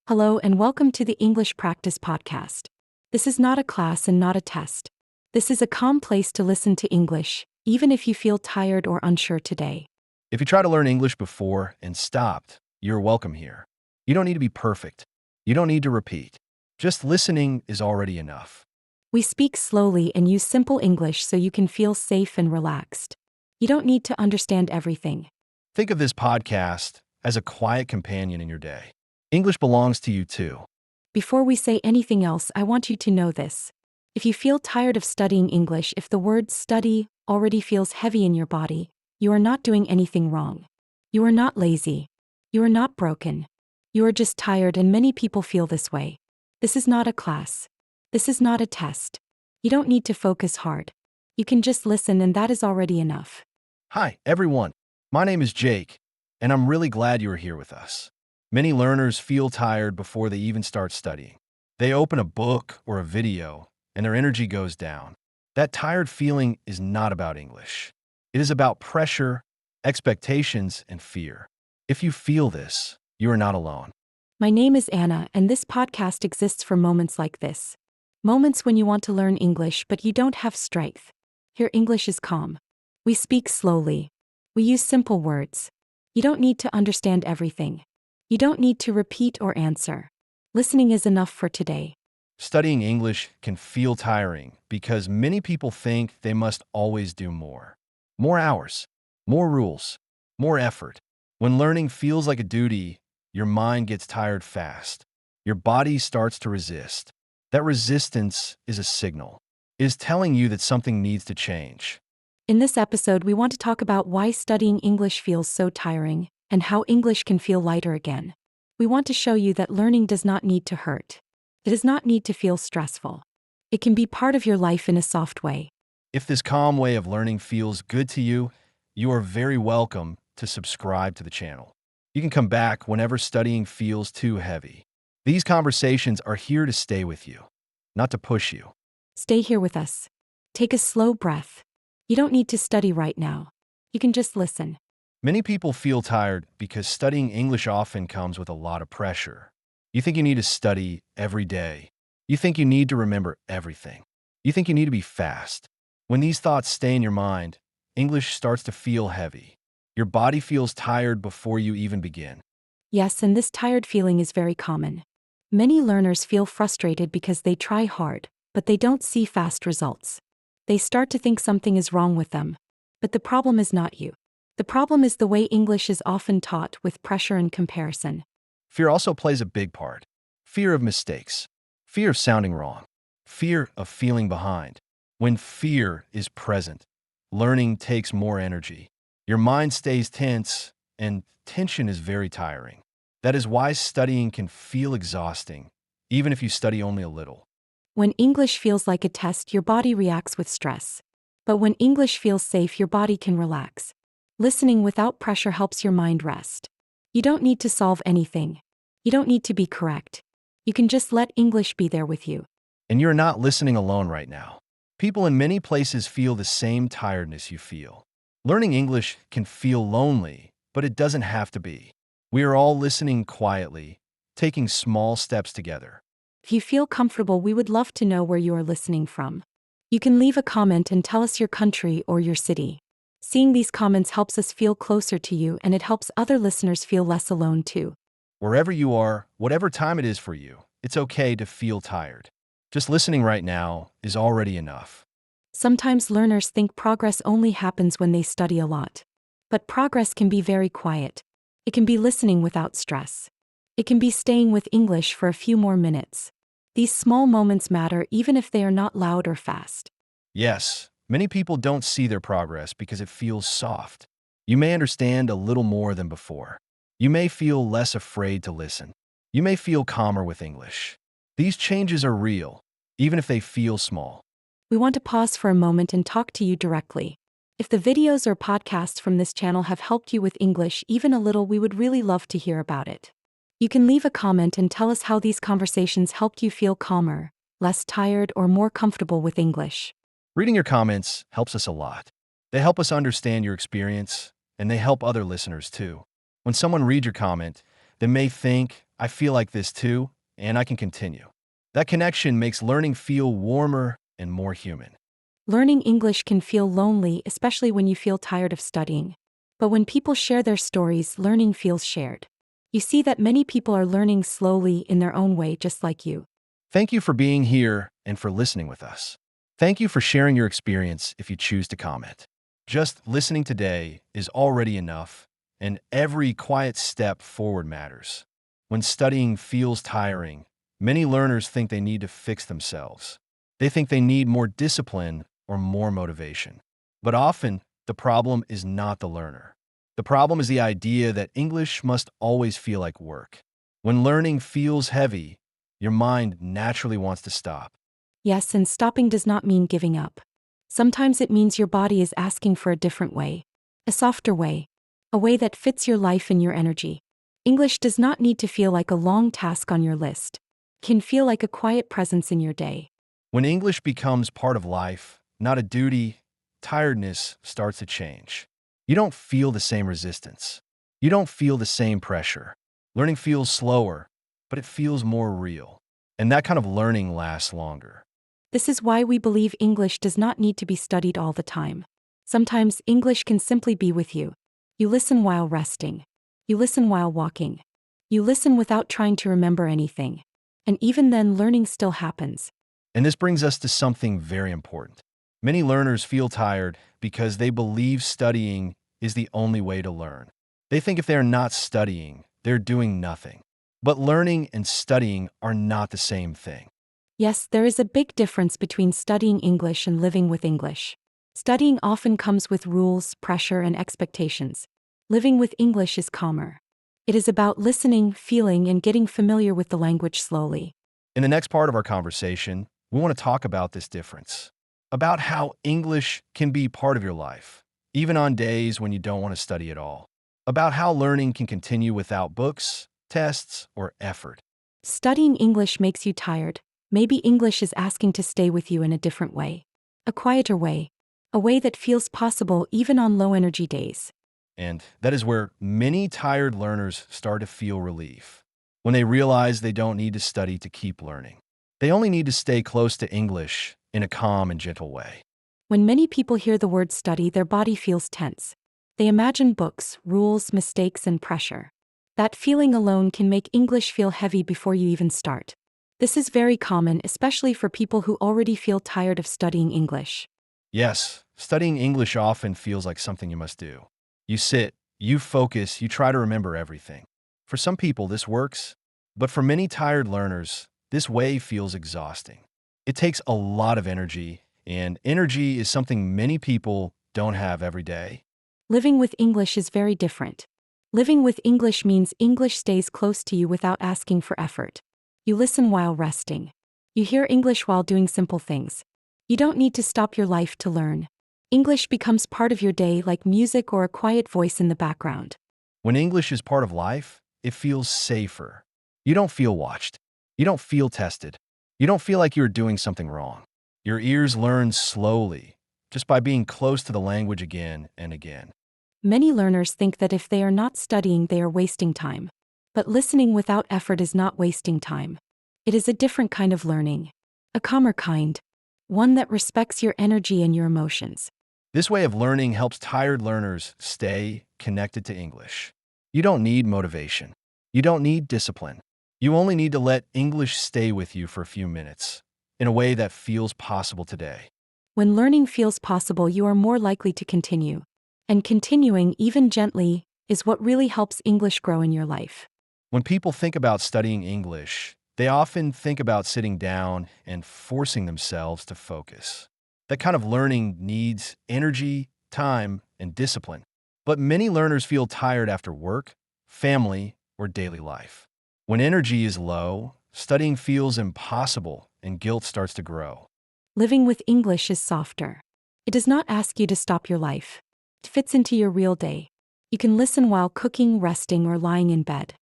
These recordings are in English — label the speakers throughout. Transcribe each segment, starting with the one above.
Speaker 1: Hello and welcome to the English Practice Podcast. This is not a class and not a test. This is a calm place to listen to English, even if you feel tired or unsure today.
Speaker 2: If you tried to learn English before and stopped, you're welcome here. You don't need to be perfect. You don't need to repeat. Just listening is already enough.
Speaker 1: We speak slowly and use simple English so you can feel safe and relaxed. You don't need to understand everything.
Speaker 2: Think of this podcast as a quiet companion in your day. English belongs to you too.
Speaker 1: Before we say anything else, I want you to know this. If you feel tired of studying English, if the word study already feels heavy in your body, you are not doing anything wrong. You are not lazy. You are not broken. You are just tired, and many people feel this way. This is not a class. This is not a test. You don't need to focus hard. You can just listen, and that is already enough.
Speaker 2: Hi, everyone. My name is Jake, and I'm really glad you are here with us. Many learners feel tired before they even start studying. They open a book or a video, and their energy goes down. That tired feeling is not about English. It is about pressure, expectations, and fear. If you feel this, you are not alone.
Speaker 1: My name is Anna, and this podcast exists for moments like this. Moments when you want to learn English but you don't have strength. Here, English is calm. We speak slowly. We use simple words. You don't need to understand everything. You don't need to repeat or answer. Listening is enough for today.
Speaker 2: Studying English can feel tiring because many people think they must always do more. More hours, more rules, more effort. When learning feels like a duty, your mind gets tired fast. Your body starts to resist. That resistance is a signal. It is telling you that something needs to change.
Speaker 1: In this episode, we want to talk about why studying English feels so tiring and how English can feel lighter again. We want to show you that learning does not need to hurt. It does not need to feel stressful. It can be part of your life in a soft way.
Speaker 2: If this calm way of learning feels good to you, you are very welcome to subscribe to the channel. You can come back whenever studying feels too heavy. These conversations are here to stay with you, not to push you.
Speaker 1: Stay here with us. Take a slow breath. You don't need to study right now. You can just listen.
Speaker 2: Many people feel tired because studying English often comes with a lot of pressure. You think you need to study every day. You think you need to remember everything. You think you need to be fast. When these thoughts stay in your mind, English starts to feel heavy. Your body feels tired before you even begin.
Speaker 1: Yes, and this tired feeling is very common. Many learners feel frustrated because they try hard, but they don't see fast results. They start to think something is wrong with them. But the problem is not you. The problem is the way English is often taught, with pressure and comparison.
Speaker 2: Fear also plays a big part. Fear of mistakes. Fear of sounding wrong. Fear of feeling behind. When fear is present, learning takes more energy. Your mind stays tense, and tension is very tiring. That is why studying can feel exhausting, even if you study only a little.
Speaker 1: When English feels like a test, your body reacts with stress. But when English feels safe, your body can relax. Listening without pressure helps your mind rest. You don't need to solve anything. You don't need to be correct. You can just let English be there with you.
Speaker 2: And you're not listening alone right now. People in many places feel the same tiredness you feel. Learning English can feel lonely, but it doesn't have to be. We are all listening quietly, taking small steps together.
Speaker 1: If you feel comfortable, we would love to know where you are listening from. You can leave a comment and tell us your country or your city. Seeing these comments helps us feel closer to you, and it helps other listeners feel less alone too.
Speaker 2: Wherever you are, whatever time it is for you, it's okay to feel tired. Just listening right now is already enough.
Speaker 1: Sometimes learners think progress only happens when they study a lot. But progress can be very quiet. It can be listening without stress. It can be staying with English for a few more minutes. These small moments matter even if they are not loud or fast.
Speaker 2: Yes, many people don't see their progress because it feels soft. You may understand a little more than before. You may feel less afraid to listen. You may feel calmer with English. These changes are real, even if they feel small.
Speaker 1: We want to pause for a moment and talk to you directly. If the videos or podcasts from this channel have helped you with English even a little, we would really love to hear about it. You can leave a comment and tell us how these conversations helped you feel calmer, less tired, or more comfortable with English.
Speaker 2: Reading your comments helps us a lot. They help us understand your experience, and they help other listeners too. When someone reads your comment, They may think, I feel like this too, and I can continue. That connection makes learning feel warmer and more human.
Speaker 1: Learning English can feel lonely, especially when you feel tired of studying. But when people share their stories, learning feels shared. You see that many people are learning slowly in their own way, just like you.
Speaker 2: Thank you for being here and for listening with us. Thank you for sharing your experience if you choose to comment. Just listening today is already enough, and every quiet step forward matters. When studying feels tiring, many learners think they need to fix themselves. They think they need more discipline or more motivation. But often, the problem is not the learner. The problem is the idea that English must always feel like work. When learning feels heavy, your mind naturally wants to stop.
Speaker 1: Yes, and stopping does not mean giving up. Sometimes it means your body is asking for a different way, a softer way, a way that fits your life and your energy. English does not need to feel like a long task on your list. It can feel like a quiet presence in your day.
Speaker 2: When English becomes part of life, not a duty, tiredness starts to change. You don't feel the same resistance. You don't feel the same pressure. Learning feels slower, but it feels more real. And that kind of learning lasts longer.
Speaker 1: This is why we believe English does not need to be studied all the time. Sometimes English can simply be with you. You listen while resting. You listen while walking. You listen without trying to remember anything. And even then, learning still happens.
Speaker 2: And this brings us to something very important. Many learners feel tired because they believe studying is the only way to learn. They think if they're not studying, they're doing nothing. But learning and studying are not the same thing.
Speaker 1: Yes, there is a big difference between studying English and living with English. Studying often comes with rules, pressure, and expectations. Living with English is calmer. It is about listening, feeling, and getting familiar with the language slowly.
Speaker 2: In the next part of our conversation, we want to talk about this difference, about how English can be part of your life, even on days when you don't want to study at all, about how learning can continue without books, tests, or effort.
Speaker 1: Studying English makes you tired. Maybe English is asking to stay with you in a different way. A quieter way. A way that feels possible even on low-energy days.
Speaker 2: And that is where many tired learners start to feel relief, when they realize they don't need to study to keep learning. They only need to stay close to English in a calm and gentle way.
Speaker 1: When many people hear the word study, their body feels tense. They imagine books, rules, mistakes, and pressure. That feeling alone can make English feel heavy before you even start. This is very common, especially for people who already feel tired of studying English.
Speaker 2: Yes, studying English often feels like something you must do. You sit, you focus, you try to remember everything. For some people, this works, but for many tired learners, this way feels exhausting. It takes a lot of energy, and energy is something many people don't have every day.
Speaker 1: Living with English is very different. Living with English means English stays close to you without asking for effort. You listen while resting. You hear English while doing simple things. You don't need to stop your life to learn. English becomes part of your day like music or a quiet voice in the background.
Speaker 2: When English is part of life, it feels safer. You don't feel watched. You don't feel tested. You don't feel like you're doing something wrong. Your ears learn slowly, just by being close to the language again and again.
Speaker 1: Many learners think that if they are not studying, they are wasting time. But listening without effort is not wasting time. It is a different kind of learning. A calmer kind. One that respects your energy and your emotions.
Speaker 2: This way of learning helps tired learners stay connected to English. You don't need motivation. You don't need discipline. You only need to let English stay with you for a few minutes, in a way that feels possible today.
Speaker 1: When learning feels possible, you are more likely to continue. And continuing, even gently, is what really helps English grow in your life.
Speaker 2: When people think about studying English, they often think about sitting down and forcing themselves to focus. That kind of learning needs energy, time, and discipline. But many learners feel tired after work, family, or daily life. When energy is low, studying feels impossible and guilt starts to grow.
Speaker 1: Living with English is softer. It does not ask you to stop your life. It fits into your real day. You can listen while cooking, resting, or lying in bed.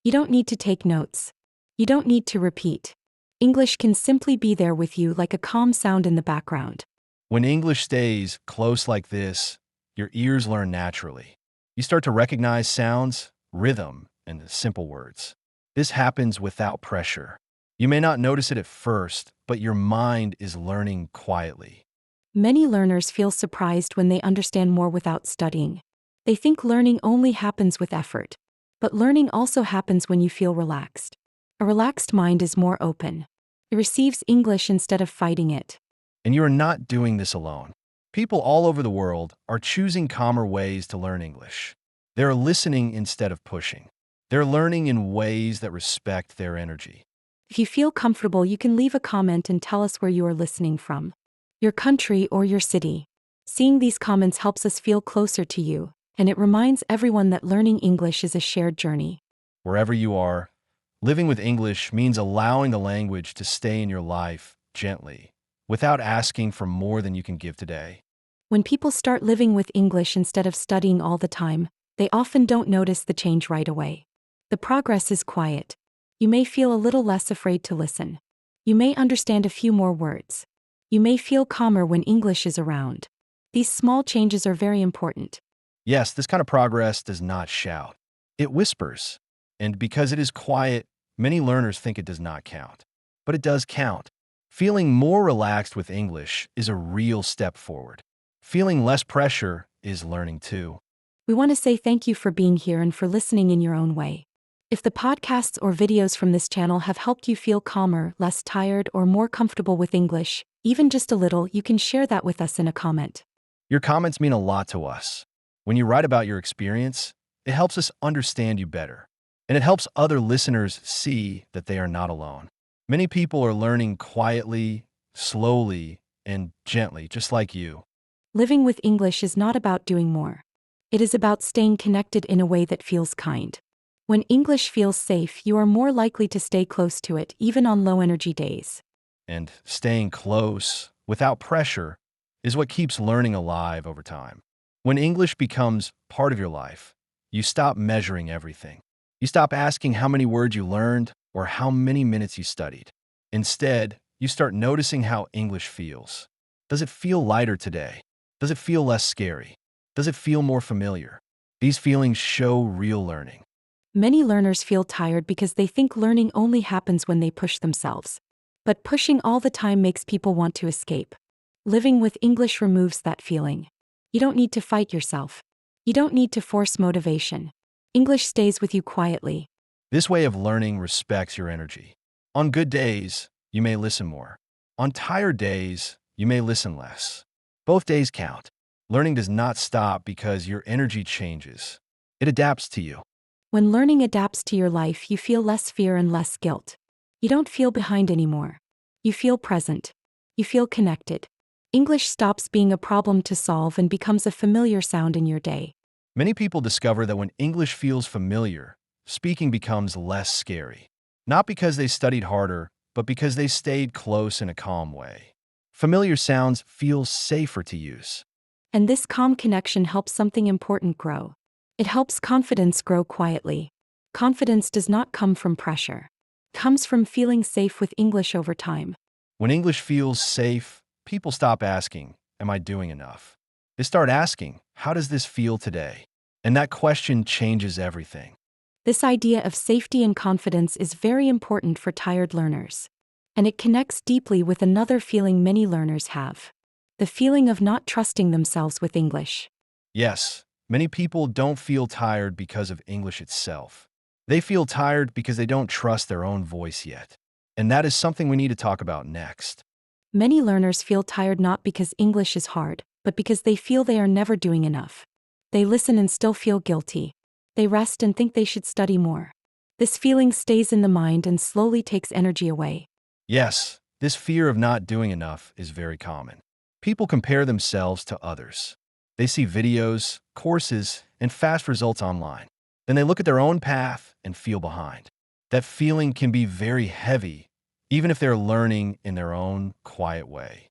Speaker 1: You don't need to take notes. You don't need to repeat. English can simply be there with you like a calm sound in the background.
Speaker 2: When English stays close like this, your ears learn naturally. You start to recognize sounds, rhythm, and the simple words. This happens without pressure. You may not notice it at first, but your mind is learning quietly.
Speaker 1: Many learners feel surprised when they understand more without studying. They think learning only happens with effort. But learning also happens when you feel relaxed. A relaxed mind is more open. It receives English instead of fighting it.
Speaker 2: And you are not doing this alone. People all over the world are choosing calmer ways to learn English. They're listening instead of pushing. They're learning in ways that respect their energy.
Speaker 1: If you feel comfortable, you can leave a comment and tell us where you are listening from. Your country or your city. Seeing these comments helps us feel closer to you, and it reminds everyone that learning English is a shared journey.
Speaker 2: Wherever you are, living with English means allowing the language to stay in your life gently, without asking for more than you can give today.
Speaker 1: When people start living with English instead of studying all the time, they often don't notice the change right away. The progress is quiet. You may feel a little less afraid to listen. You may understand a few more words. You may feel calmer when English is around. These small changes are very important.
Speaker 2: Yes, this kind of progress does not shout. It whispers. And because it is quiet, many learners think it does not count. But it does count. Feeling more relaxed with English is a real step forward. Feeling less pressure is learning too.
Speaker 1: We want to say thank you for being here and for listening in your own way. If the podcasts or videos from this channel have helped you feel calmer, less tired, or more comfortable with English, even just a little, you can share that with us in a comment.
Speaker 2: Your comments mean a lot to us. When you write about your experience, it helps us understand you better. And it helps other listeners see that they are not alone. Many people are learning quietly, slowly, and gently, just like you.
Speaker 1: Living with English is not about doing more. It is about staying connected in a way that feels kind. When English feels safe, you are more likely to stay close to it, even on low-energy days.
Speaker 2: And staying close, without pressure, is what keeps learning alive over time. When English becomes part of your life, you stop measuring everything. You stop asking how many words you learned or how many minutes you studied. Instead, you start noticing how English feels. Does it feel lighter today? Does it feel less scary? Does it feel more familiar? These feelings show real learning.
Speaker 1: Many learners feel tired because they think learning only happens when they push themselves. But pushing all the time makes people want to escape. Living with English removes that feeling. You don't need to fight yourself. You don't need to force motivation. English stays with you quietly.
Speaker 2: This way of learning respects your energy. On good days, you may listen more. On tired days, you may listen less. Both days count. Learning does not stop because your energy changes. It adapts to you.
Speaker 1: When learning adapts to your life, you feel less fear and less guilt. You don't feel behind anymore. You feel present. You feel connected. English stops being a problem to solve and becomes a familiar sound in your day.
Speaker 2: Many people discover that when English feels familiar, speaking becomes less scary. Not because they studied harder, but because they stayed close in a calm way. Familiar sounds feel safer to use.
Speaker 1: And this calm connection helps something important grow. It helps confidence grow quietly. Confidence does not come from pressure. It comes from feeling safe with English over time.
Speaker 2: When English feels safe, people stop asking, "Am I doing enough?" They start asking, "How does this feel today?" And that question changes everything.
Speaker 1: This idea of safety and confidence is very important for tired learners. And it connects deeply with another feeling many learners have. The feeling of not trusting themselves with English.
Speaker 2: Yes, many people don't feel tired because of English itself. They feel tired because they don't trust their own voice yet. And that is something we need to talk about next.
Speaker 1: Many learners feel tired not because English is hard, but because they feel they are never doing enough. They listen and still feel guilty. They rest and think they should study more. This feeling stays in the mind and slowly takes energy away.
Speaker 2: Yes, this fear of not doing enough is very common. People compare themselves to others. They see videos, courses, and fast results online. Then they look at their own path and feel behind. That feeling can be very heavy, even if they're learning in their own quiet way.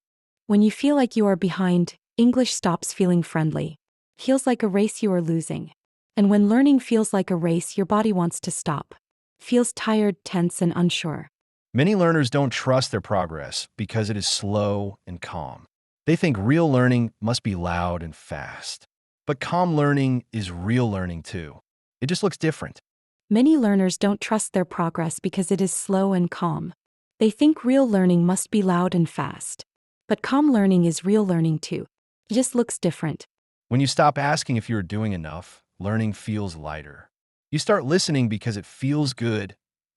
Speaker 1: When you feel like you are behind, English stops feeling friendly. It feels like a race you are losing. And when learning feels like a race, your body wants to stop. It feels tired, tense, and unsure.
Speaker 2: Many learners don't trust their progress because it is slow and calm. They think real learning must be loud and fast. But calm learning is real learning too. It just looks different.
Speaker 1: Many learners don't trust their progress because it is slow and calm. They think real learning must be loud and fast. But calm learning is real learning too. It just looks different.
Speaker 2: When you stop asking if you're doing enough, learning feels lighter. You start listening because it feels good,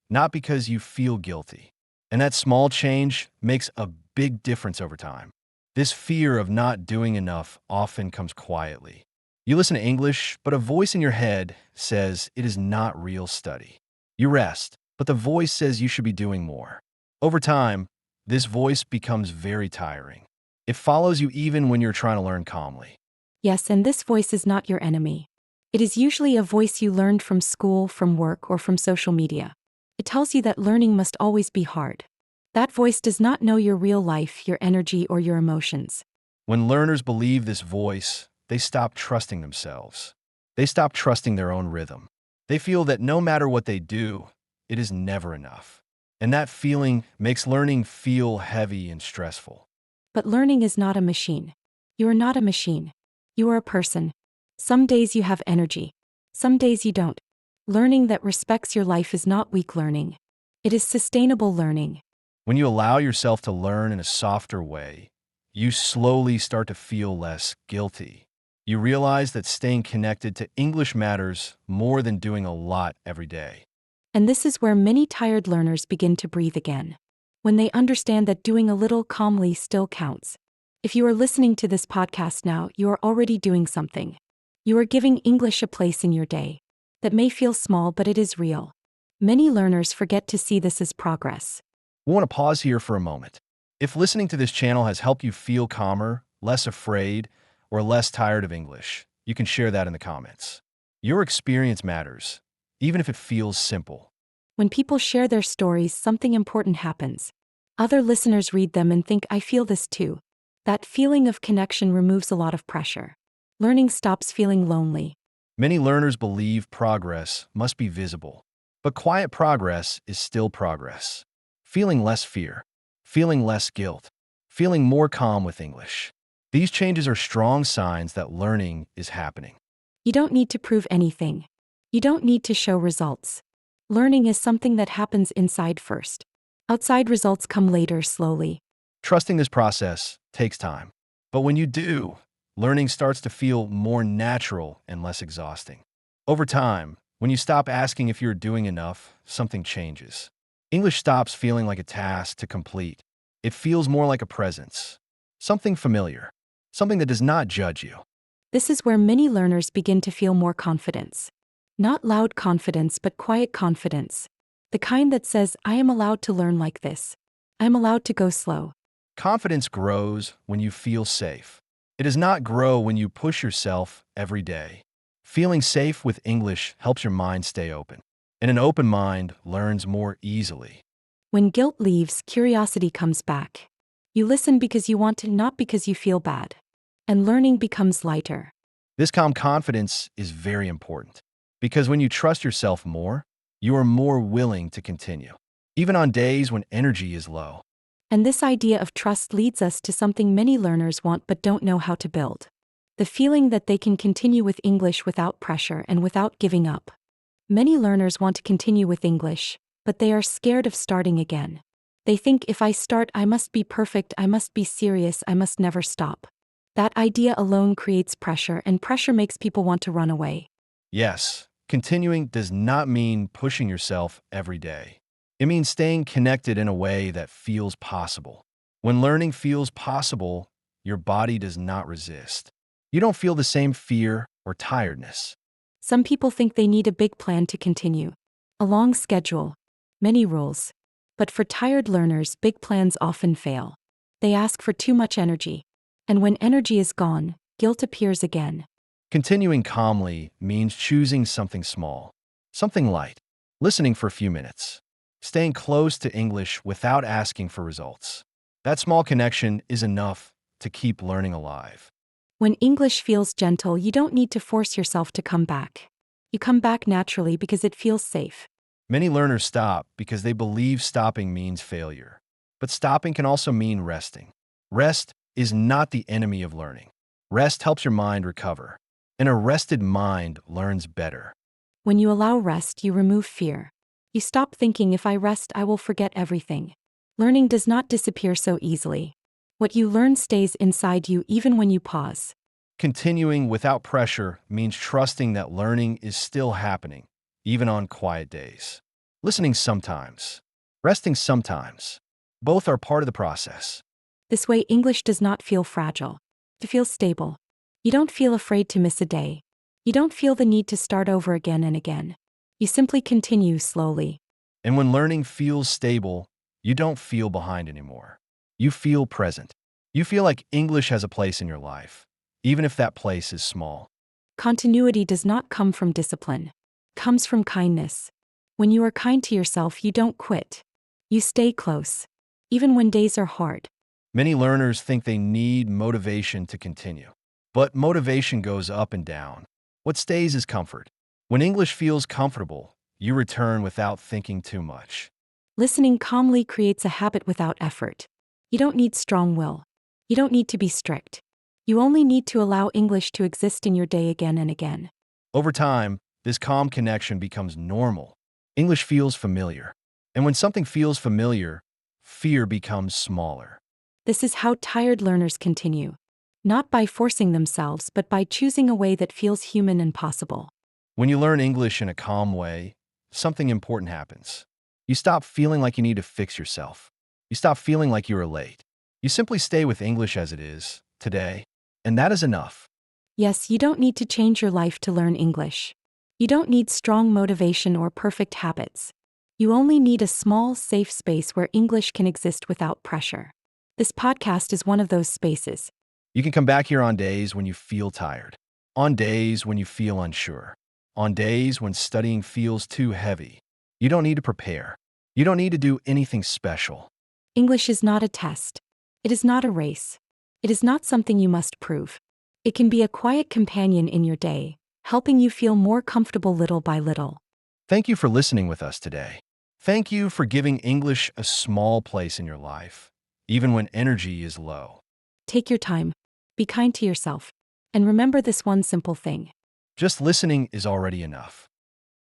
Speaker 2: not because you feel guilty. And that small change makes a big difference over time. This fear of not doing enough often comes quietly. You listen to English, but a voice in your head says it is not real study. You rest, but the voice says you should be doing more. Over time, this voice becomes very tiring. It follows you even when you're trying to learn calmly.
Speaker 1: Yes, and this voice is not your enemy. It is usually a voice you learned from school, from work, or from social media. It tells you that learning must always be hard. That voice does not know your real life, your energy, or your emotions.
Speaker 2: When learners believe this voice, they stop trusting themselves. They stop trusting their own rhythm. They feel that no matter what they do, it is never enough. And that feeling makes learning feel heavy and stressful.
Speaker 1: But learning is not a machine. You are not a machine. You are a person. Some days you have energy. Some days you don't. Learning that respects your life is not weak learning. It is sustainable learning.
Speaker 2: When you allow yourself to learn in a softer way, you slowly start to feel less guilty. You realize that staying connected to English matters more than doing a lot every day.
Speaker 1: And this is where many tired learners begin to breathe again. When they understand that doing a little calmly still counts. If you are listening to this podcast now, you are already doing something. You are giving English a place in your day. That may feel small, but it is real. Many learners forget to see this as progress.
Speaker 2: We want to pause here for a moment. If listening to this channel has helped you feel calmer, less afraid, or less tired of English, you can share that in the comments. Your experience matters, even if it feels simple.
Speaker 1: When people share their stories, something important happens. Other listeners read them and think, I feel this too. That feeling of connection removes a lot of pressure. Learning stops feeling lonely.
Speaker 2: Many learners believe progress must be visible, but quiet progress is still progress. Feeling less fear, feeling less guilt, feeling more calm with English. These changes are strong signs that learning is happening.
Speaker 1: You don't need to prove anything. You don't need to show results. Learning is something that happens inside first. Outside results come later, slowly.
Speaker 2: Trusting this process takes time. But when you do, learning starts to feel more natural and less exhausting. Over time, when you stop asking if you're doing enough, something changes. English stops feeling like a task to complete. It feels more like a presence. Something familiar. Something that does not judge you.
Speaker 1: This is where many learners begin to feel more confidence. Not loud confidence, but quiet confidence. The kind that says, I am allowed to learn like this. I am allowed to go slow.
Speaker 2: Confidence grows when you feel safe. It does not grow when you push yourself every day. Feeling safe with English helps your mind stay open. And an open mind learns more easily.
Speaker 1: When guilt leaves, curiosity comes back. You listen because you want to, not because you feel bad. And learning becomes lighter.
Speaker 2: This calm confidence is very important, because when you trust yourself more, you are more willing to continue, even on days when energy is low.
Speaker 1: And this idea of trust leads us to something many learners want but don't know how to build. The feeling that they can continue with English without pressure and without giving up. Many learners want to continue with English, but they are scared of starting again. They think, if I start, I must be perfect, I must be serious, I must never stop. That idea alone creates pressure, and pressure makes people want to run away.
Speaker 2: Yes, continuing does not mean pushing yourself every day. It means staying connected in a way that feels possible. When learning feels possible, your body does not resist. You don't feel the same fear or tiredness.
Speaker 1: Some people think they need a big plan to continue. A long schedule. Many rules. But for tired learners, big plans often fail. They ask for too much energy. And when energy is gone, guilt appears again.
Speaker 2: Continuing calmly means choosing something small, something light, listening for a few minutes, staying close to English without asking for results. That small connection is enough to keep learning alive.
Speaker 1: When English feels gentle, you don't need to force yourself to come back. You come back naturally because it feels safe.
Speaker 2: Many learners stop because they believe stopping means failure. But stopping can also mean resting. Rest is not the enemy of learning. Rest helps your mind recover. And a rested mind learns better.
Speaker 1: When you allow rest, you remove fear. You stop thinking, if I rest, I will forget everything. Learning does not disappear so easily. What you learn stays inside you even when you pause.
Speaker 2: Continuing without pressure means trusting that learning is still happening, even on quiet days. Listening sometimes, resting sometimes. Both are part of the process.
Speaker 1: This way, English does not feel fragile. It feels stable. You don't feel afraid to miss a day. You don't feel the need to start over again and again. You simply continue slowly.
Speaker 2: And when learning feels stable, you don't feel behind anymore. You feel present. You feel like English has a place in your life, even if that place is small.
Speaker 1: Continuity does not come from discipline. It comes from kindness. When you are kind to yourself, you don't quit. You stay close, even when days are hard.
Speaker 2: Many learners think they need motivation to continue. But motivation goes up and down. What stays is comfort. When English feels comfortable, you return without thinking too much.
Speaker 1: Listening calmly creates a habit without effort. You don't need strong will. You don't need to be strict. You only need to allow English to exist in your day again and again.
Speaker 2: Over time, this calm connection becomes normal. English feels familiar. And when something feels familiar, fear becomes smaller.
Speaker 1: This is how tired learners continue. Not by forcing themselves, but by choosing a way that feels human and possible.
Speaker 2: When you learn English in a calm way, something important happens. You stop feeling like you need to fix yourself. You stop feeling like you are late. You simply stay with English as it is, today, and that is enough.
Speaker 1: Yes, you don't need to change your life to learn English. You don't need strong motivation or perfect habits. You only need a small, safe space where English can exist without pressure. This podcast is one of those spaces.
Speaker 2: You can come back here on days when you feel tired, on days when you feel unsure, on days when studying feels too heavy. You don't need to prepare. You don't need to do anything special.
Speaker 1: English is not a test. It is not a race. It is not something you must prove. It can be a quiet companion in your day, helping you feel more comfortable little by little.
Speaker 2: Thank you for listening with us today. Thank you for giving English a small place in your life, even when energy is low.
Speaker 1: Take your time. Be kind to yourself. And remember this one simple thing.
Speaker 2: Just listening is already enough.